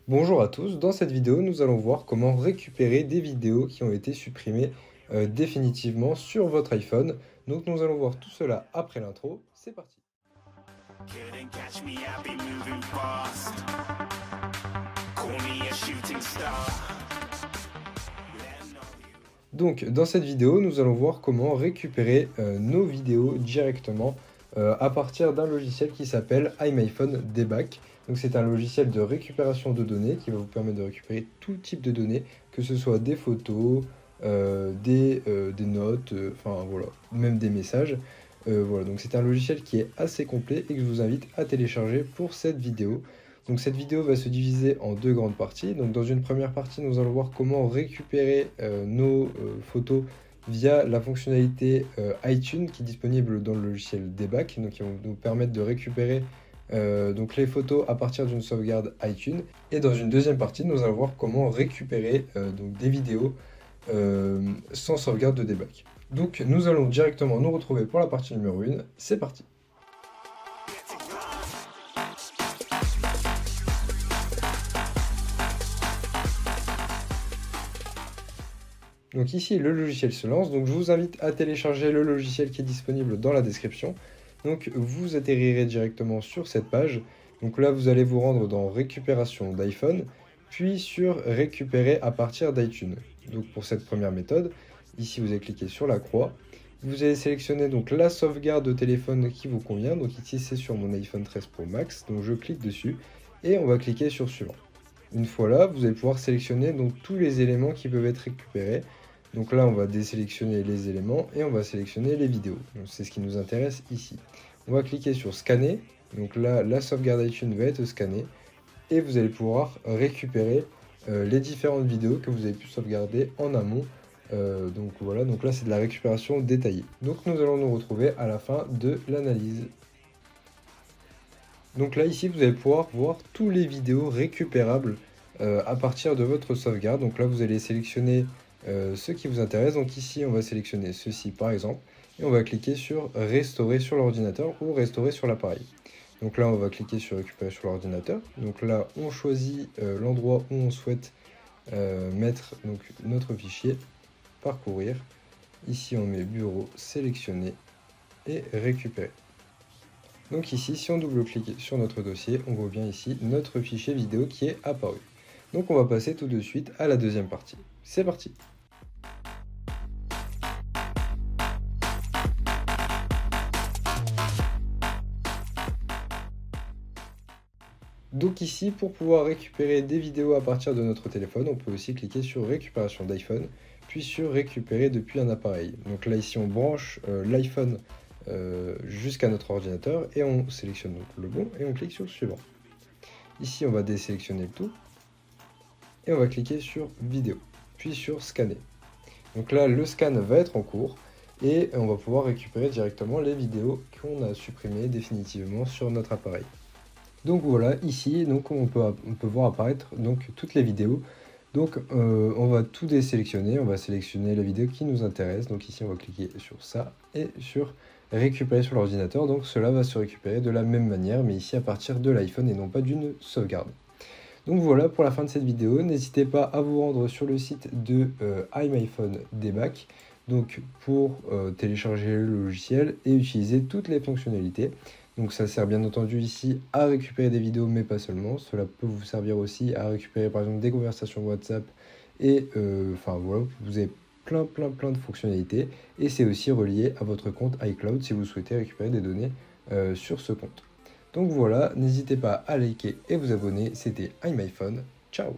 Bonjour à tous, dans cette vidéo nous allons voir comment récupérer des vidéos qui ont été supprimées définitivement sur votre iPhone. Donc nous allons voir tout cela après l'intro, c'est parti. Couldn't catch me, I be moving fast. Call me a shooting star. Let 'em know you. Donc dans cette vidéo nous allons voir comment récupérer nos vidéos directement à partir d'un logiciel qui s'appelle iMyPhone Debug. Donc c'est un logiciel de récupération de données qui va vous permettre de récupérer tout type de données, que ce soit des photos, des notes, enfin voilà, même des messages. Voilà, donc c'est un logiciel qui est assez complet et que je vous invite à télécharger pour cette vidéo. Donc cette vidéo va se diviser en deux grandes parties. Donc dans une première partie, nous allons voir comment récupérer nos photos via la fonctionnalité iTunes qui est disponible dans le logiciel Debug, donc qui va nous permettre de récupérer donc les photos à partir d'une sauvegarde iTunes. Et dans une deuxième partie, nous allons voir comment récupérer donc des vidéos sans sauvegarde de Debug. Donc nous allons directement nous retrouver pour la partie numéro 1. C'est parti. Donc ici, le logiciel se lance. Donc je vous invite à télécharger le logiciel qui est disponible dans la description. Donc vous atterrirez directement sur cette page. Donc là, vous allez vous rendre dans récupération d'iPhone, puis sur récupérer à partir d'iTunes. Donc pour cette première méthode, ici vous allez cliquer sur la croix. Vous allez sélectionner donc la sauvegarde de téléphone qui vous convient. Donc ici c'est sur mon iPhone 13 Pro Max. Donc je clique dessus et on va cliquer sur suivant. Une fois là, vous allez pouvoir sélectionner donc tous les éléments qui peuvent être récupérés. Donc là, on va désélectionner les éléments et on va sélectionner les vidéos. C'est ce qui nous intéresse ici. On va cliquer sur scanner. Donc là, la sauvegarde iTunes va être scannée et vous allez pouvoir récupérer les différentes vidéos que vous avez pu sauvegarder en amont. Donc voilà, donc là c'est de la récupération détaillée. Donc nous allons nous retrouver à la fin de l'analyse. Donc là ici vous allez pouvoir voir tous les vidéos récupérables à partir de votre sauvegarde. Donc là vous allez sélectionner ce qui vous intéresse. Donc ici on va sélectionner ceci par exemple et on va cliquer sur restaurer sur l'ordinateur ou restaurer sur l'appareil. Donc là on va cliquer sur récupérer sur l'ordinateur. Donc là on choisit l'endroit où on souhaite mettre donc, notre fichier, parcourir. Ici on met bureau, sélectionner et récupérer. Donc ici, si on double-clique sur notre dossier, on voit bien ici notre fichier vidéo qui est apparu. Donc on va passer tout de suite à la deuxième partie. C'est parti! Donc ici, pour pouvoir récupérer des vidéos à partir de notre téléphone, on peut aussi cliquer sur récupération d'iPhone, puis sur récupérer depuis un appareil. Donc là ici, on branche l'iPhone jusqu'à notre ordinateur et on sélectionne donc le bon et on clique sur suivant. Ici, on va désélectionner le tout et on va cliquer sur vidéo, puis sur scanner. Donc là, le scan va être en cours et on va pouvoir récupérer directement les vidéos qu'on a supprimées définitivement sur notre appareil. Donc voilà, ici, donc on peut voir apparaître donc toutes les vidéos. Donc on va tout désélectionner, on va sélectionner la vidéo qui nous intéresse. Donc ici, on va cliquer sur ça et sur récupérer sur l'ordinateur. Donc cela va se récupérer de la même manière, mais ici à partir de l'iPhone et non pas d'une sauvegarde. Donc voilà pour la fin de cette vidéo. N'hésitez pas à vous rendre sur le site de iMyPhone Debug donc pour télécharger le logiciel et utiliser toutes les fonctionnalités. Donc ça sert bien entendu ici à récupérer des vidéos, mais pas seulement. Cela peut vous servir aussi à récupérer par exemple des conversations WhatsApp et enfin voilà, vous avez plein de fonctionnalités et c'est aussi relié à votre compte iCloud si vous souhaitez récupérer des données sur ce compte. Donc voilà, n'hésitez pas à liker et vous abonner. C'était iMyPhone. Ciao!